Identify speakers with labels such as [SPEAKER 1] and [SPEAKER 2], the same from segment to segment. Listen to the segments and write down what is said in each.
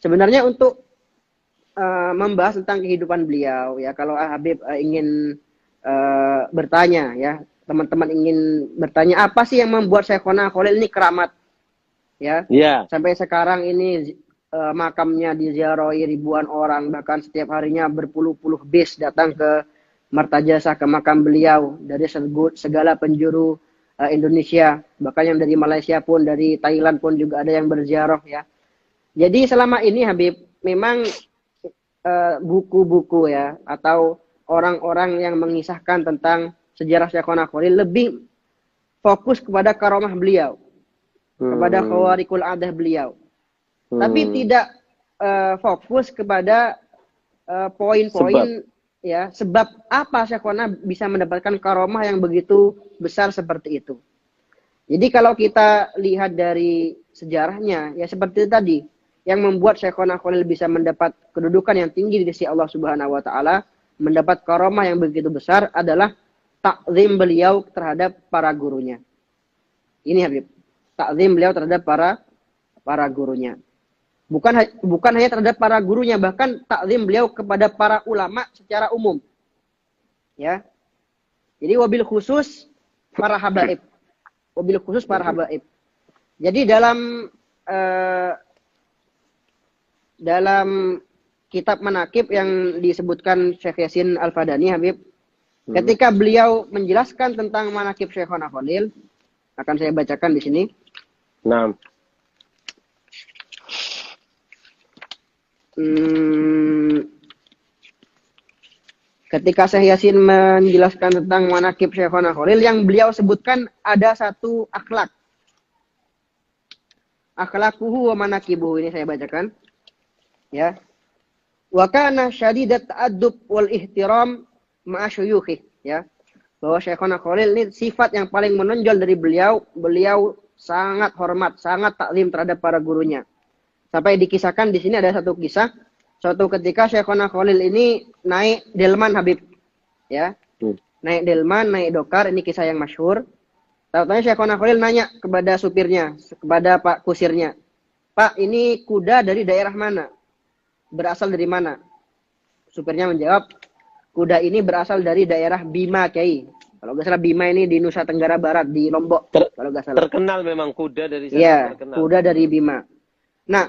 [SPEAKER 1] Sebenarnya untuk membahas tentang kehidupan beliau ya, kalau Habib ingin bertanya ya, teman-teman ingin bertanya apa sih yang membuat Syekhona Khalil ini keramat ya, sampai sekarang ini makamnya diziarahi ribuan orang, bahkan setiap harinya berpuluh-puluh bis datang ke Martajasa, ke makam beliau dari segala penjuru Indonesia, bahkan yang dari Malaysia pun, dari Thailand pun juga ada yang berziarah ya. Jadi selama ini Habib memang buku-buku ya atau orang-orang yang mengisahkan tentang sejarah Syekhona Khalil lebih fokus kepada karomah beliau, kepada khawarikul adah beliau, tapi tidak fokus kepada poin-poin ya, sebab apa Syekhona bisa mendapatkan karomah yang begitu besar seperti itu. Jadi kalau kita lihat dari sejarahnya ya seperti itu tadi, yang membuat Syekhona Khalil bisa mendapat kedudukan yang tinggi di sisi Allah Subhanahu wa taala, mendapat karomah yang begitu besar adalah takzim beliau terhadap para gurunya. Ini Habib, takzim beliau terhadap para gurunya. Bukan hanya terhadap para gurunya, bahkan takzim beliau kepada para ulama secara umum. Ya. Jadi wabil khusus para habaib. Wabil khusus para habaib. Jadi dalam kitab manakib yang disebutkan Syekh Yasin Al-Fadani Habib, ketika beliau menjelaskan tentang manakib Syekhona Khalil, akan saya bacakan di sini.
[SPEAKER 2] Nah.
[SPEAKER 1] Ketika Syekh Yasin menjelaskan tentang manakib Syekhona Khalil, yang beliau sebutkan ada satu akhlak. Akhlakuhu wa manakibuhu, ini saya bacakan. Ya. Wa kana syadidat ta'addub wal ihtiram ma'a syuyukhi, ya. Bahwa Syekhona Khalil ini sifat yang paling menonjol dari beliau sangat hormat, sangat taklim terhadap para gurunya. Sampai dikisahkan di sini ada satu kisah, suatu ketika Syekhona Khalil ini naik delman Habib, ya. Naik delman, naik dokar, ini kisah yang masyhur. Tahu-tahu Syekhona Khalil nanya kepada supirnya, kepada Pak kusirnya, "Pak, ini kuda dari daerah mana? Berasal dari mana?" Supirnya menjawab, "Kuda ini berasal dari daerah Bima, Kiai." Kalau nggak salah Bima ini di Nusa Tenggara Barat, di Lombok. Kalau nggak salah.
[SPEAKER 2] Terkenal memang kuda dari sana.
[SPEAKER 1] Iya,
[SPEAKER 2] terkenal.
[SPEAKER 1] Kuda dari Bima. Nah,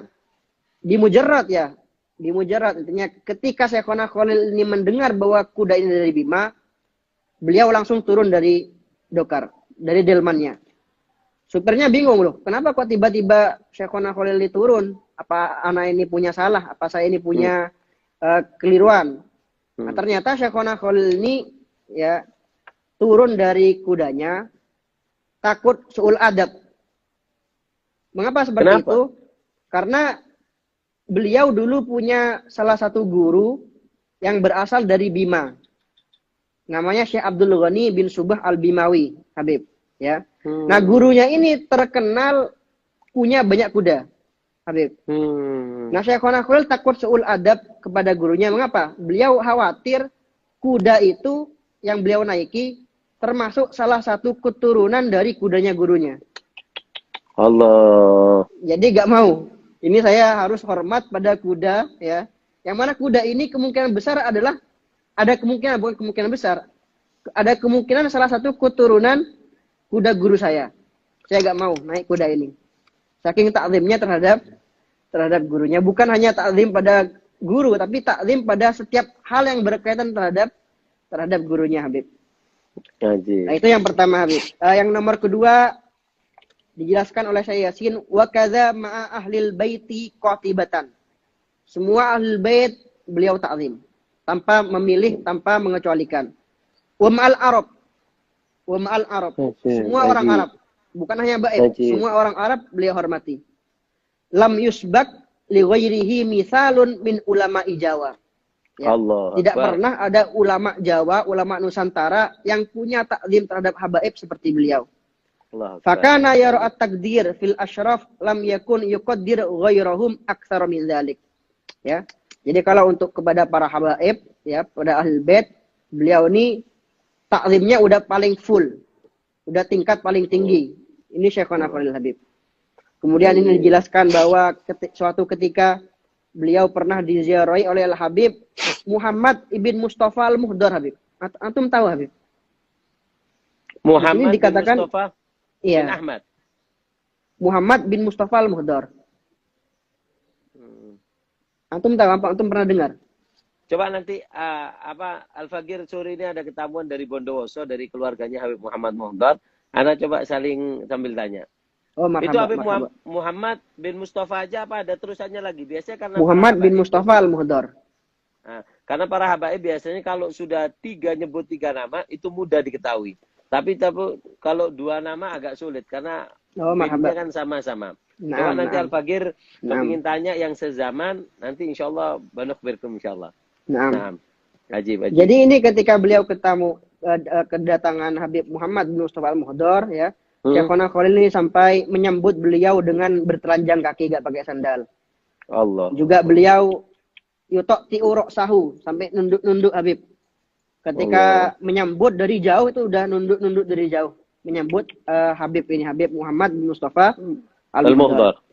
[SPEAKER 1] di Mujarrad ya, di Mujarrad intinya ketika Syekhona Khalil ini mendengar bahwa kuda ini dari Bima, beliau langsung turun dari dokar, dari delmannya. Supirnya bingung loh, kenapa kok tiba-tiba Syekhona Khalil ini turun? Apa anak ini punya salah? Apa saya ini punya keliruan? Nah, ternyata Syekhona Khalil ini ya turun dari kudanya takut su'ul adab. Mengapa seperti itu? Karena beliau dulu punya salah satu guru yang berasal dari Bima. Namanya Syekh Abdul Ghani bin Subah Al-Bimawi, Habib. Ya. Nah, gurunya ini terkenal punya banyak kuda, Habib. Nah, Syekhona Khalil takut su'ul adab kepada gurunya. Mengapa? Beliau khawatir kuda itu yang beliau naiki termasuk salah satu keturunan dari kudanya gurunya.
[SPEAKER 2] Allah.
[SPEAKER 1] Jadi gak mau. Ini saya harus hormat pada kuda, ya. Yang mana kuda ini kemungkinan besar adalah, ada kemungkinan, bukan kemungkinan besar, ada kemungkinan salah satu keturunan kuda guru saya. Saya gak mau naik kuda ini. Saking takzimnya terhadap gurunya. Bukan hanya takzim pada guru, tapi takzim pada setiap hal yang berkaitan terhadap gurunya, Habib. Nah, itu yang pertama, Habib. Yang nomor kedua dijelaskan oleh Syekh Yasin, wa kadza ma'a ahlil baiti qatibatan. Semua ahlul bait beliau takzim tanpa memilih, tanpa mengecualikan. Wa ma'al Arab. Wa ma'al Arab. Semua orang Arab, bukan hanya bait, semua orang Arab beliau hormati. Lam yusbak li ghairihi mithalun min ulama Jawa. Ya. Tidak pernah ada ulama Jawa, ulama Nusantara yang punya takzim terhadap habaib seperti beliau. Fakana yara'at takdir fil asyraf lam yakun yuqaddir ghairahum aktsara min dzalik. Ya. Jadi kalau untuk kepada para habaib, ya, pada ahli bait, beliau ini takzimnya udah paling full. Udah tingkat paling tinggi. Ini Syekhona Khalil Habib. Kemudian ini dijelaskan bahwa suatu ketika beliau pernah diziarahi oleh Al-Habib Muhammad ibn Mustafa Al-Muhdar, Habib. Antum tahu, Habib? Di sini
[SPEAKER 2] Muhammad bin
[SPEAKER 1] dikatakan,
[SPEAKER 2] Mustafa bin
[SPEAKER 1] iya,
[SPEAKER 2] Ahmad.
[SPEAKER 1] Muhammad bin Mustafa Al-Muhdar.
[SPEAKER 2] Hmm.
[SPEAKER 1] Antum tahu apa? Antum pernah dengar?
[SPEAKER 2] Coba nanti Al-Fakir sore ini ada ketamuan dari Bondowoso, dari keluarganya Habib Muhammad Muhdar. Anda coba saling sambil tanya.
[SPEAKER 1] Oh,
[SPEAKER 2] Itu
[SPEAKER 1] marhaba,
[SPEAKER 2] Habib
[SPEAKER 1] marhaba.
[SPEAKER 2] Muhammad bin Mustafa aja apa ada terusannya lagi? Biasanya karena
[SPEAKER 1] Muhammad bin
[SPEAKER 2] habaib
[SPEAKER 1] Mustafa Al-Muhdar.
[SPEAKER 2] Nah, karena para habaib biasanya kalau sudah nyebut tiga nama itu mudah diketahui. Tapi kalau dua nama agak sulit karena
[SPEAKER 1] Oh,
[SPEAKER 2] binnya
[SPEAKER 1] marhaba.
[SPEAKER 2] kan sama-sama. Coba
[SPEAKER 1] Naam,
[SPEAKER 2] nanti
[SPEAKER 1] naam.
[SPEAKER 2] Al-Fakir kalau
[SPEAKER 1] Naam.
[SPEAKER 2] ingin tanya yang sezaman, nanti insya Allah banukhbirkum insya Allah.
[SPEAKER 1] Naam.
[SPEAKER 2] Nah, ajib.
[SPEAKER 1] Jadi ini ketika beliau kedatangan Habib Muhammad bin Mustafa Al-Muhdar, ya, Syekhona Khalil ini sampai menyambut beliau dengan bertelanjang kaki, gak pakai sandal.
[SPEAKER 2] Allah.
[SPEAKER 1] Juga beliau yutok tiurok sahu, sampai nunduk-nunduk Habib. Ketika menyambut dari jauh itu udah nunduk-nunduk dari jauh. Menyambut Habib ini, Habib Muhammad bin Mustafa Al-Muhdar.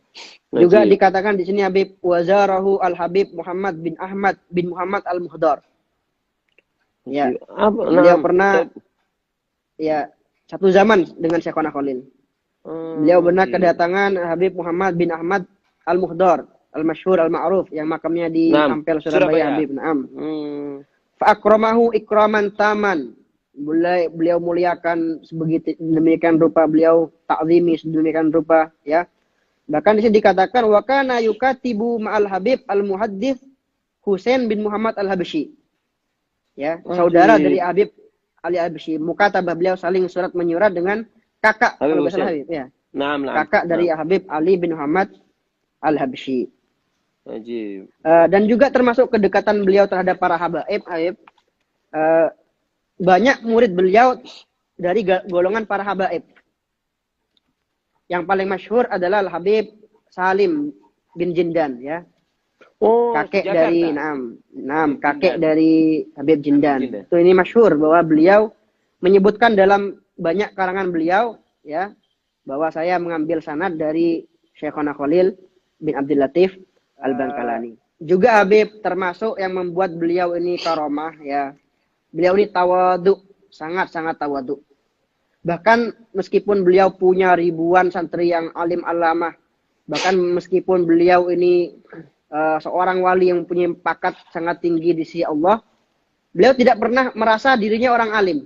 [SPEAKER 1] Juga dikatakan di sini Habib wazarahu Al-Habib Muhammad bin Ahmad bin Muhammad Al-Muhdar. Ya, beliau pernah ya satu zaman dengan Syekhona Khalil. Beliau benar kedatangan Habib Muhammad bin Ahmad Al-Muhdar, al-masyhur al-ma'ruf, yang makamnya di Ampel Surabaya, Habib. Naam. Fa akramahu ikraman taman. Beliau muliakan sedemikian rupa, beliau ta'zimi sedemikian rupa, ya. Bahkan di sini dikatakan wa kana yukatibu ma'al Habib al-Muhaddits Husain bin Muhammad Al-Habsyi. Ya, saudara dari Habib Ali Al-Habsyi. Mukatabah, beliau saling surat menyurat dengan kakak kalau nggak salah, Habib, ya. Kakak dari Habib Ali bin Muhammad Al-Habsyi. Dan juga termasuk kedekatan beliau terhadap para habaib, Habib. Banyak murid beliau dari golongan para habaib. Yang paling masyhur adalah Al-Habib Salim bin Jindan, ya. Kakek dari kakek dari Habib Jindan. Itu ini masyhur bahwa beliau menyebutkan dalam banyak karangan beliau, ya, bahwa saya mengambil sanad dari Syekhona Khalil bin Abdul Latif Al-Bangkalani. Juga Habib termasuk yang membuat beliau ini karomah, ya. Beliau ini tawadu, sangat-sangat tawadu. Bahkan meskipun beliau punya ribuan santri yang alim alamah, bahkan meskipun beliau ini seorang wali yang punya pakat sangat tinggi di sisi Allah, beliau tidak pernah merasa dirinya orang alim.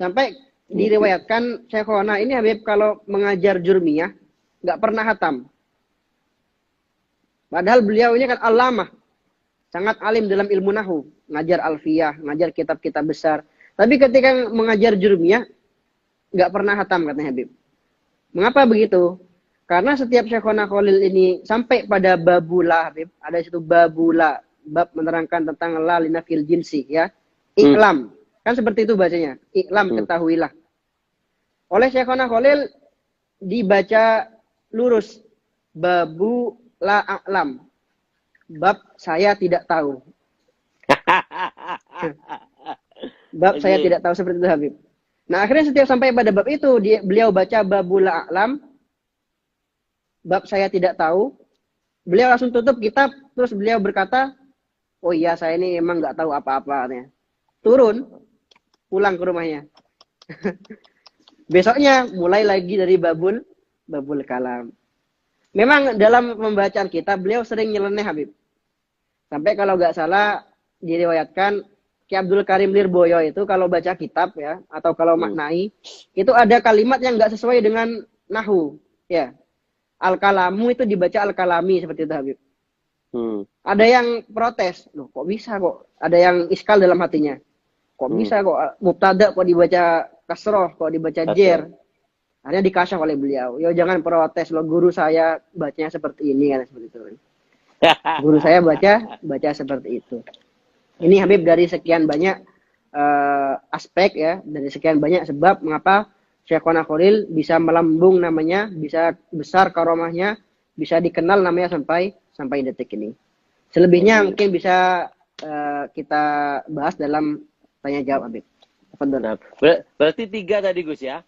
[SPEAKER 1] Sampai diriwayatkan Syekhona ini Habib kalau mengajar jurmiyah nggak pernah hatam. Padahal beliau ini kan alamah, sangat alim dalam ilmu nahu, ngajar alfiyah, ngajar kitab-kitab besar. Tapi ketika mengajar jurmiyah nggak pernah hatam, katanya Habib. Mengapa begitu? Karena setiap Syekhona Khalil ini sampai pada babula, Habib, ada situ babula, bab menerangkan tentang la linafil jinsi, ya. Iklam. Kan seperti itu bacanya. Iklam, ketahuilah. Oleh Syekhona Khalil dibaca lurus babu la a'lam. Bab saya tidak tahu. Bab saya tidak tahu, seperti itu, Habib. Nah, akhirnya setiap sampai pada bab itu beliau baca babul a'lam. Bab saya tidak tahu, beliau langsung tutup kitab, terus beliau berkata, oh iya, saya ini emang nggak tahu apa-apa. Turun, pulang ke rumahnya. Besoknya mulai lagi dari babul kalam. Memang dalam pembacaan kitab beliau sering nyeleneh, Habib. Sampai kalau nggak salah diriwayatkan Ki Abdul Karim Lirboyo itu kalau baca kitab, ya, atau kalau maknai, itu ada kalimat yang nggak sesuai dengan nahu, ya. Al-kalamu itu dibaca al-kalami, seperti itu, Habib. Ada yang protes, loh kok bisa kok? Ada yang iskal dalam hatinya. Kok bisa kok mubtada kok dibaca kasroh, kok dibaca jer? Akhirnya dikasyaf oleh beliau. Yo jangan protes, loh guru saya bacanya seperti ini, kan, seperti itu. Guru saya baca seperti itu. Ini Habib dari sekian banyak aspek, ya, dari sekian banyak sebab mengapa Syekhona Khalil bisa melambung namanya, bisa besar karomahnya, bisa dikenal namanya sampai detik ini. Selebihnya mungkin bisa kita bahas dalam tanya jawab, Habib.
[SPEAKER 2] Nah, berarti 3 tadi, Gus, ya?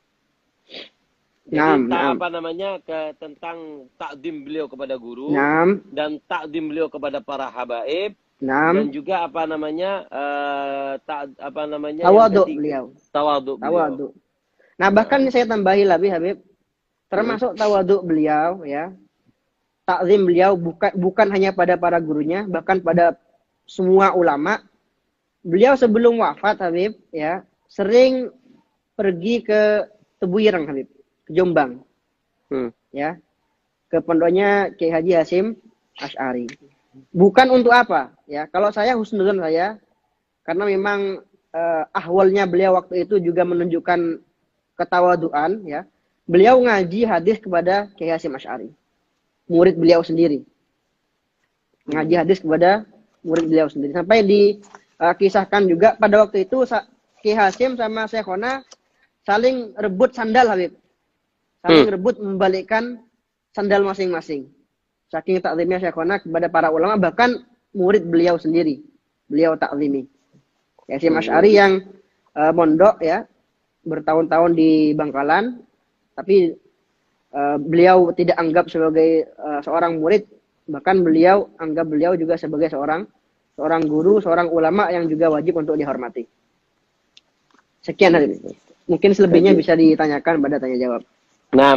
[SPEAKER 2] Jadi
[SPEAKER 1] Naam.
[SPEAKER 2] apa namanya tentang takdim beliau kepada guru
[SPEAKER 1] Naam.
[SPEAKER 2] dan takdim beliau kepada para habaib dan
[SPEAKER 1] Naam.
[SPEAKER 2] juga apa namanya yang
[SPEAKER 1] Tawaduk
[SPEAKER 2] ketiga
[SPEAKER 1] beliau.
[SPEAKER 2] tawaduk beliau.
[SPEAKER 1] Tawaduk. Nah, bahkan
[SPEAKER 2] Nah,
[SPEAKER 1] saya tambahi lagi Habib,
[SPEAKER 2] hmm,
[SPEAKER 1] termasuk tawaduk beliau ya. Takzim beliau bukan hanya pada para gurunya, bahkan pada semua ulama. Beliau sebelum wafat Habib ya, sering pergi ke Tebu Ireng Habib, ke Jombang
[SPEAKER 2] hmm,
[SPEAKER 1] ya, ke pondoknya Kiai Haji Hasyim Asy'ari. Bukan untuk apa ya? Kalau saya husnuzon saya, karena memang ahwalnya beliau waktu itu juga menunjukkan ketawaduan ya. Beliau ngaji hadis kepada Kiai Hasyim Asy'ari, murid beliau sendiri. Ngaji hadis kepada murid beliau sendiri. Sampai dikisahkan juga pada waktu itu Kiai Hasyim sama Syekhona saling rebut sandal Habib. Saling rebut membalikkan sandal masing-masing. Saking takzimnya Syekhona kepada para ulama, bahkan murid beliau sendiri. Beliau takzimi. Kiai Hasyim Asy'ari yang mondok ya, bertahun-tahun di Bangkalan, tapi beliau tidak anggap sebagai seorang murid, bahkan beliau anggap beliau juga sebagai seorang guru, seorang ulama yang juga wajib untuk dihormati. Sekian hari ini. Mungkin selebihnya bisa ditanyakan pada tanya jawab.
[SPEAKER 2] nah